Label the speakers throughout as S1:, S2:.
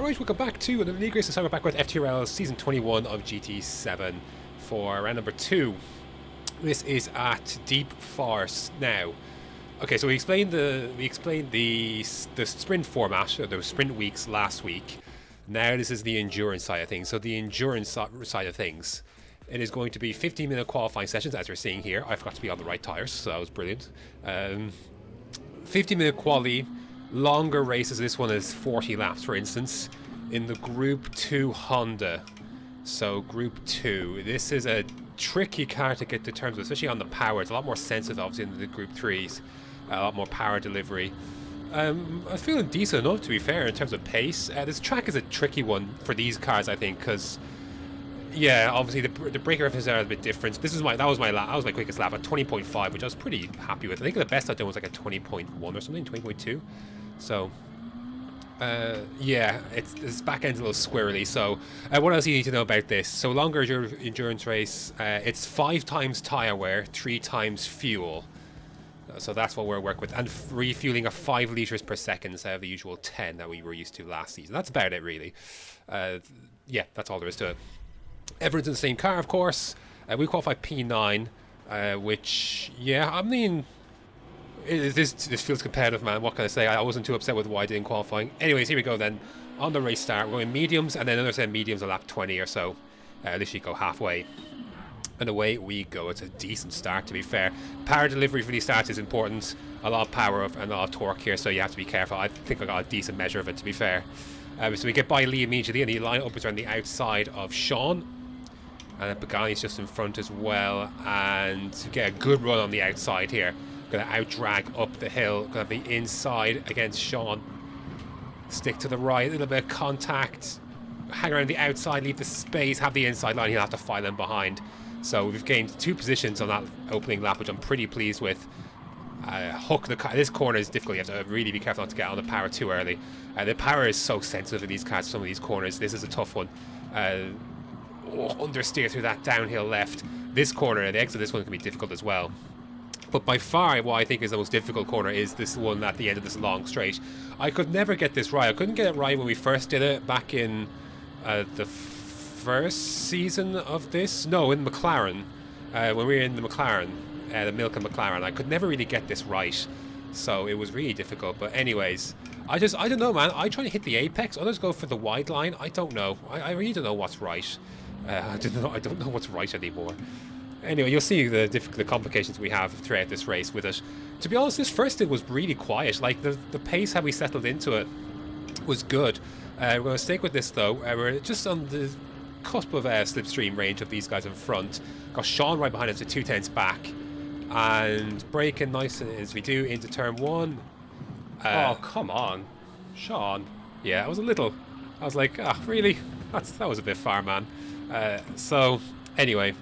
S1: Alright, welcome back to the League Race. We're back with FTRL Season 21 of GT7 for round number 2. This is at Deep Forest now. Okay, so we explained the sprint format, or the sprint weeks last week. Now this is the endurance side of things. So the endurance side of things, it is going to be 15-minute qualifying sessions, as we're seeing here. I forgot to be on the right tyres, so that was brilliant. 15-minute quali. Longer races, this one is 40 laps, for instance, in the Group 2 Honda. So, Group 2. This is a tricky car to get to terms with, especially on the power. It's a lot more sensitive, obviously, than the Group 3s. A lot more power delivery. I'm feeling decent enough, to be fair, in terms of pace. This track is a tricky one for these cars, I think, because... yeah, obviously the brake references are a bit different. That was my quickest lap at 20.5, which I was pretty happy with. I think the best I've done was like a 20.1 or something, 20.2. So, yeah, it's back end's a little squirrely. So, what else do you need to know about this? So, longer endurance race, it's 5 times tyre wear, 3 times fuel. So that's what we're working with, and refueling of 5 litres per second instead of the usual 10 that we were used to last season. That's about it, really. Yeah, that's all there is to it. Everyone's in the same car, of course. We qualified P9, which, yeah, I mean, this feels competitive, man. What can I say? I wasn't too upset with why I didn't qualifying. Anyways, here we go then. On the race start, we're going mediums, and then another set of mediums a lap 20 or so. Literally go halfway. And away we go. It's a decent start, to be fair. Power delivery for these starts is important. A lot of power and a lot of torque here, so you have to be careful. I think I got a decent measure of it, to be fair. So we get by Lee immediately, and the line up is around the outside of Sean. And Pagani's just in front as well, and get a good run on the outside here. Going to out-drag up the hill, going to have the inside against Sean. Stick to the right, a little bit of contact. Hang around the outside, leave the space, have the inside line, he'll have to file in behind. So we've gained 2 positions on that opening lap, which I'm pretty pleased with. Hook the car. This corner is difficult, you have to really be careful not to get on the power too early. The power is so sensitive in these cars, some of these corners. This is a tough one. Understeer through that downhill left. This corner, the exit of this one can be difficult as well. But by far, what I think is the most difficult corner is this one at the end of this long straight. I could never get this right. I couldn't get it right when we first did it back in the first season of this. No, in McLaren. When we were in the McLaren, the Milk and McLaren, I could never really get this right. So it was really difficult. But anyways, I don't know, man. I try to hit the apex. Others go for the wide line. I don't know. I really don't know what's right. I don't know what's right anymore. Anyway, you'll see the complications we have throughout this race with it. To be honest, this first stint was really quiet. Like, the pace, how we settled into it, was good. We're going to stick with this, though. We're just on the cusp of slipstream range of these guys in front. Got Sean right behind us to 2/10 back. And braking nice as we do into turn 1.
S2: Oh, come on. Sean.
S1: Yeah, I was like, ah, really? That was a bit far, man. So, anyway.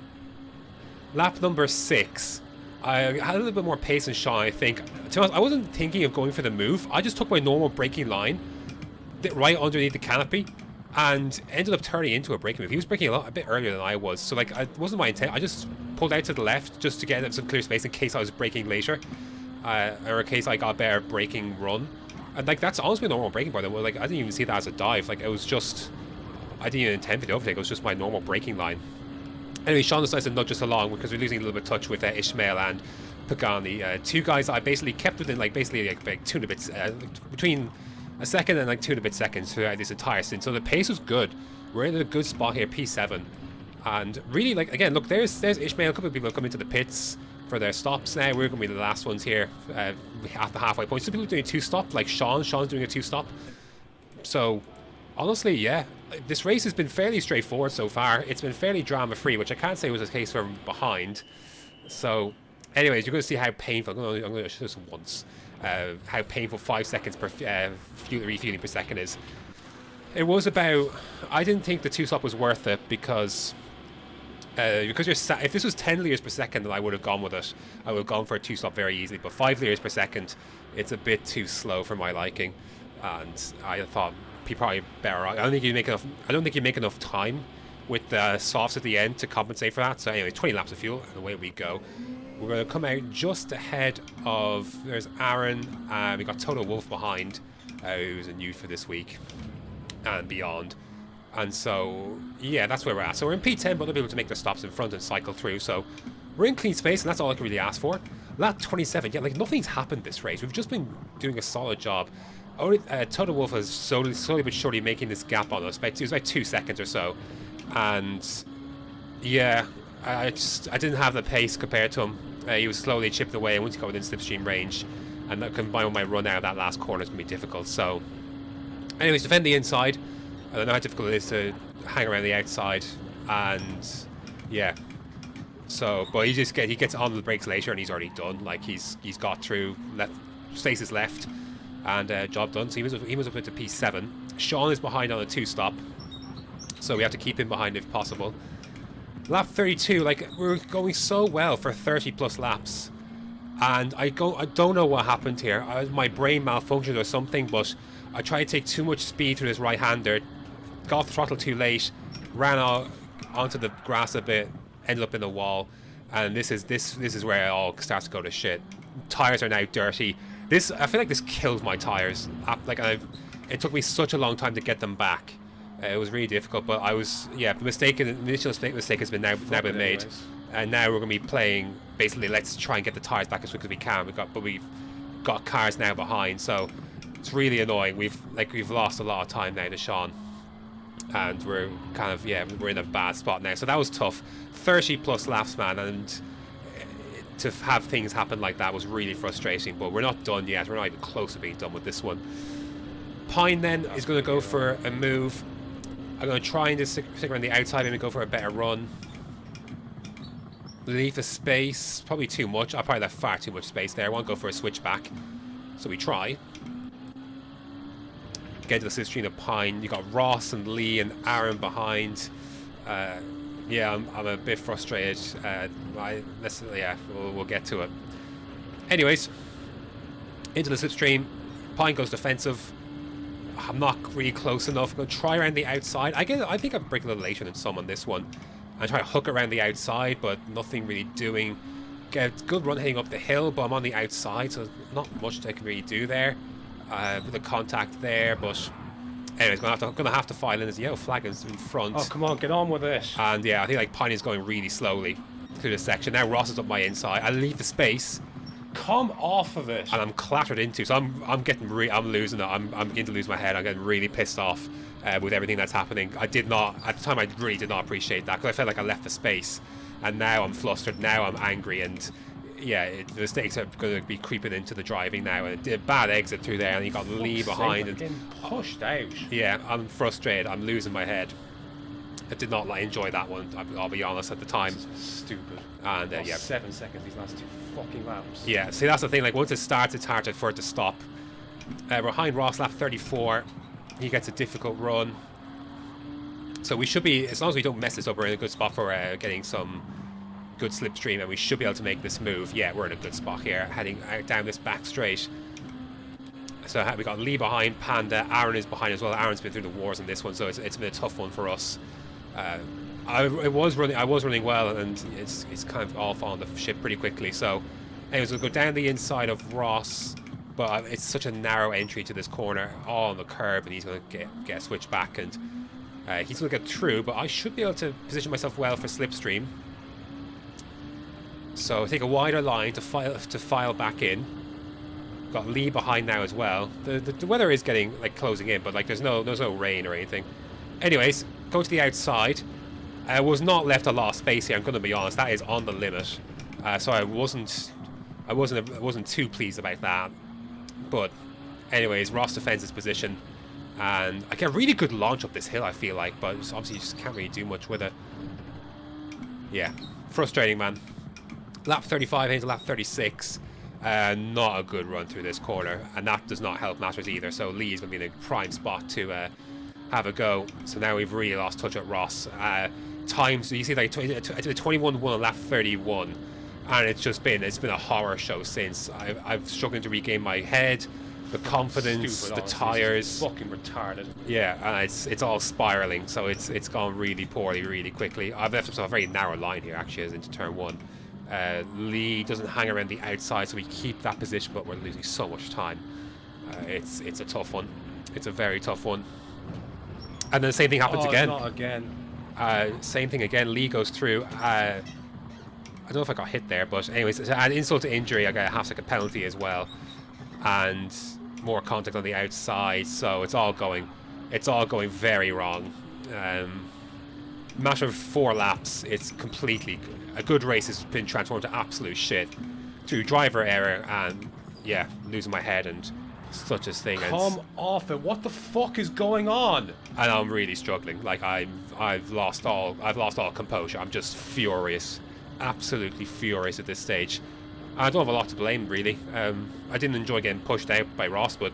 S1: Lap number 6. I had a little bit more pace than Sean, I think. To be honest, I wasn't thinking of going for the move. I just took my normal braking line right underneath the canopy and ended up turning into a braking move. He was braking a bit earlier than I was, so like it wasn't my intent. I just pulled out to the left just to get some clear space in case I was braking later, or in case I got a better braking run. And like that's honestly a normal braking bar. Like I didn't even see that as a dive. Like it was just, I didn't even intend for the overtake. It was just my normal braking line. Anyway, Sean decides to nudge us along because we're losing a little bit of touch with Ishmael and Pagani. 2 guys I basically kept within like 2 and a bit, between a second and like 2 and a bit seconds throughout this entire stint. So the pace was good. We're in a good spot here, P7. And really, like, again, look, there's Ishmael. A couple of people have come into the pits for their stops now. We're going to be the last ones here at the halfway point. Some people are doing 2-stop, like Sean's doing a 2-stop. So, honestly, yeah, this race has been fairly straightforward so far. It's been fairly drama-free, which I can't say was the case from behind. So, anyways, you're going to see how painful, I'm going to show this once, how painful 5 seconds per refueling per second is. It was about, I didn't think the 2-stop was worth it because if this was 10 litres per second, then I would have gone with it. I would have gone for a 2-stop very easily, but 5 litres per second, it's a bit too slow for my liking. And I thought, probably better. I don't think you make enough time with the softs at the end to compensate for that. So anyway, 20 laps of fuel, and away we go. We're going to come out just ahead of. There's Aaron. We got Toto Wolff behind, who's a new for this week. and beyond. And so, yeah, that's where we're at. So we're in P10, but they'll be able to make their stops in front and cycle through. So we're in clean space, and that's all I can really ask for. Lap 27, yeah, like nothing's happened this race. We've just been doing a solid job. Only Toto Wolff is slowly but surely making this gap on us. It was about 2 seconds or so. And yeah, I didn't have the pace compared to him. He was slowly chipping away, and once he got within slipstream range, and that combined with my run out of that last corner is going to be difficult. So, anyways, defend the inside. I don't know how difficult it is to hang around the outside, and yeah. So, but he gets on the brakes later, and he's already done. Like he's got through, spaces left, and job done. So he was up into P7. Sean is behind on a 2-stop, so we have to keep him behind if possible. Lap 32, like we're going so well for 30 plus laps, and I don't know what happened here. My brain malfunctioned or something, but I tried to take too much speed through this right-hander, got off the throttle too late, ran out onto the grass a bit, ended up in the wall, and this is where it all starts to go to shit. Tires are now dirty. I feel like this killed my tires. Like it took me such a long time to get them back. It was really difficult, but the initial mistake has been now been made, and now we're going to be playing basically. Let's try and get the tires back as quick as we can. We've got cars now behind, so it's really annoying. We've lost a lot of time now to Sean, and we're kind of we're in a bad spot now. So that was tough. 30 plus laps, man, and to have things happen like that was really frustrating. But we're not done yet. We're not even close to being done with this one. Pine then is going to go for a move. I'm going to try and just stick around the outside and go for a better run. Leave a space, probably too much. I probably left far too much space there. I want to go for a switchback, so we try. Get to the slipstream of Pine. You got Ross and Lee and Aaron behind. Yeah, I'm a bit frustrated. We'll get to it. Anyways, into the slipstream. Pine goes defensive. I'm not really close enough. I'm going to try around the outside. I think I'm breaking a little later than some on this one. I try to hook around the outside, but nothing really doing. Get a good run heading up the hill, but I'm on the outside, so not much I can really do there. With the contact there, but anyways, going to have to file in as the yellow flag is in front.
S2: Oh, come on, get on with it.
S1: And yeah, I think like Pine is going really slowly through this section. Now Ross is up my inside. I leave the space.
S2: Come off of it.
S1: And I'm clattered into, so I'm losing it. I'm beginning to lose my head. I'm getting really pissed off with everything that's happening. At the time, I really did not appreciate that, because I felt like I left the space, and now I'm flustered. Now I'm angry, and yeah, the mistakes are going to be creeping into the driving now. And a bad exit through there, and you got Lee behind. And
S2: getting pushed out.
S1: Yeah, I'm frustrated. I'm losing my head. I did not enjoy that one. I'll be honest. At the time,
S2: stupid.
S1: And yeah,
S2: 7 seconds these last 2 fucking laps.
S1: Yeah, see, that's the thing. Like once it starts, it's hard for it to stop. We're behind Ross, lap 34. He gets a difficult run. So we should be, as long as we don't mess this up, we're in a good spot for getting some good slipstream, and we should be able to make this move. Yeah, we're in a good spot here, heading out down this back straight. So we got Lee behind, Panda, Aaron is behind as well. Aaron's been through the wars in this one, so it's been a tough one for us. I was running well, and it's kind of all fallen the ship pretty quickly. So, anyways, we'll go down the inside of Ross, but it's such a narrow entry to this corner, all on the curb, and he's going to get a switch back, and he's going to get through. But I should be able to position myself well for slipstream. So take a wider line to file back in. Got Lee behind now as well. The weather is getting closing in, but there's no rain or anything. Anyways, go to the outside. I was not left a lot of space here. I'm going to be honest. That is on the limit. So I wasn't too pleased about that. But anyways, Ross defends his position, and I get a really good launch up this hill, I feel like, but obviously you just can't really do much with it. Yeah, frustrating, man. Lap 35 into lap 36. Not a good run through this corner, and that does not help matters either. So Lee's going to be in a prime spot to have a go. So now we've really lost touch at Ross. Times, so you see, I did a 21-1 on lap 31, and it's been a horror show since. I've struggled to regain my head, the confidence,
S2: Stupid,
S1: the
S2: honestly.
S1: tires.
S2: It's fucking retarded.
S1: Yeah, and it's all spiraling, so it's gone really poorly, really quickly. I've left myself a very narrow line here, actually, as into turn 1. Lee doesn't hang around the outside, so we keep that position, but we're losing so much time. It's a tough one. It's a very tough one. And then the same thing happens
S2: Oh,
S1: again.
S2: not again.
S1: Same thing again. Lee goes through. I don't know if I got hit there, but anyways, an insult to injury. I got a half-second penalty as well, and more contact on the outside. So it's all going very wrong. Matter of 4 laps, it's completely a good race has been transformed to absolute shit through driver error and yeah, losing my head and such a thing.
S2: Come off it! What the fuck is going on?
S1: And I'm really struggling. Like I've lost all composure. I'm just furious, absolutely furious at this stage. I don't have a lot to blame really. I didn't enjoy getting pushed out by Ross, but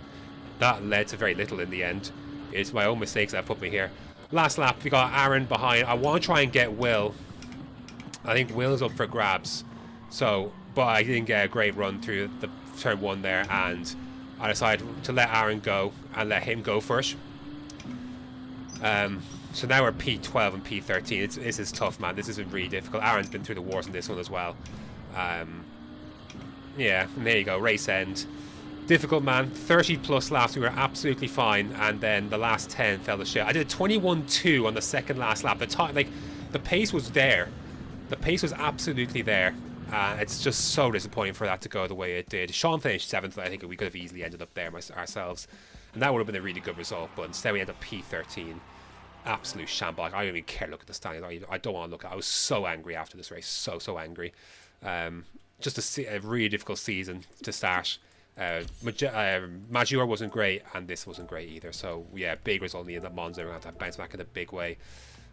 S1: that led to very little in the end. It's my own mistakes that put me here. Last lap, we got Aaron behind. I want to try and get Will. I think Will's up for grabs. So, but I didn't get a great run through the turn 1 there, and I decided to let Aaron go and let him go first. So now we're P12 and P13. This is tough, man. This has been really difficult. Aaron's been through the wars in this one as well. Yeah, and there you go, race end. Difficult, man. 30 plus laps, we were absolutely fine, and then the last 10 fell to shit. I did a 21.2 on the second last lap. The pace was there. The pace was absolutely there. It's just so disappointing for that to go the way it did. Sean finished 7th. I think we could have easily ended up there ourselves, and that would have been a really good result. But instead, we ended up P13. Absolute shambles. I don't even care. Look at the standings. I don't want to look at. I was so angry after this race. So angry. Just a really difficult season to start. Maggiore wasn't great, and this wasn't great either. So yeah, big result in the Monza. We're going to have to bounce back in a big way.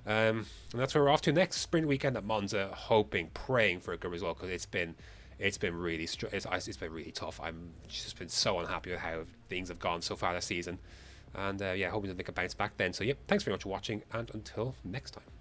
S1: And that's where we're off to next sprint weekend at Monza, hoping, praying for a good result, because it's been really it's been really tough. I'm just been so unhappy with how things have gone so far this season, and yeah, hoping that they can bounce back then. So yeah, thanks very much for watching, and until next time.